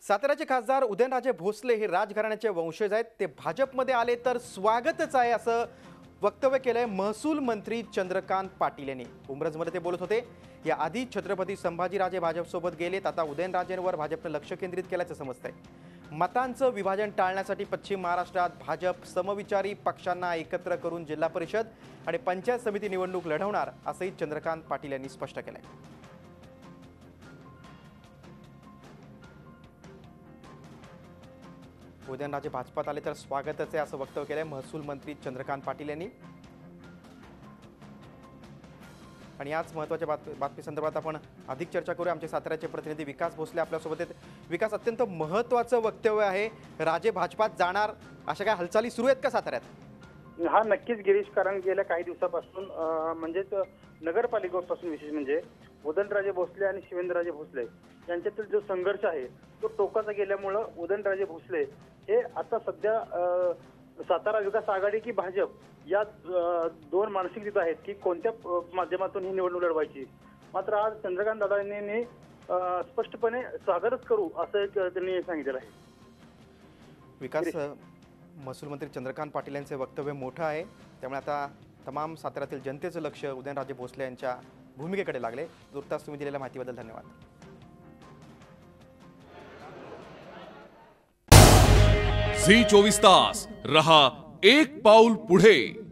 साताऱ्याचे खासदार उदयनराजे भोसले हे राजघराण्याचे वंशज आहेत। ते भाजपमध्ये आले तर स्वागतच आहे असं वक्तव्य केलंय महसूल मंत्री चंद्रकांत पाटील यांनी। उमरजमध्ये ते बोलत होते। या आधी छत्रपती संभाजीराजे भाजपसोबत गेलेत, आता उदयनराजेंवर भाजपने लक्ष केंद्रित केल्याचं समजतंय। मतांचं विभाजन टाळण्यासाठी पश्चिम महाराष्ट्रात भाजप समविचारी पक्षांना एकत्र करून जिल्हा परिषद आणि पंचायत समिती निवडणूक लढवणार असंही चंद्रकांत पाटील यांनी स्पष्ट केलंय। उदयनराजे भाजपात आले तर स्वागतच आहे असं वक्तव्य केलंय महसूल मंत्री चंद्रकांत पाटील यांनी। आणि याच महत्त्वाच्या बातमी संदर्भात आपण अधिक चर्चा करूया। आमचे साताऱ्याचे प्रतिनिधी विकास भोसले आपल्या सोबत आहेत। विकास, अत्यंत महत्त्वाचं वक्तव्य आहे, राजे भाजपात जाणार, अशा काय हालचाली सुरू आहेत का साताऱ्यात? हा नक्कीच गिरीश, कारण गेल्या काही दिवसापासून म्हणजेच नगरपालिकेपासून विशेष म्हणजे उदयनराजे भोसले आणि शिवेंद्रराजे भोसले यांच्यातील जो संघर्ष आहे तो टोकाचा गेल्यामुळे उदयनराजे भोसले हे आता सध्या सातारा विकास आघाडी की भाजप या दोन मानसिकतेत आहेत की कोणत्या माध्यमातून ही निवडणूक लढवायची। मात्र आज चंद्रकांत दादांनी स्पष्टपणे स्वागतच करू असं त्यांनी सांगितलं आहे। विकास, महसूल मंत्री चंद्रकांत पाटील यांचे वक्तव्य मोठं आहे, त्यामुळे आता तमाम साताऱ्यातील जनतेचं लक्ष उदयनराजे भोसले यांच्या भूमिकेकडे लागले। तुर्तास तुम्ही दिलेल्या माहितीबद्दल धन्यवाद। झी 24 तास रहा एक पाऊल पुढे।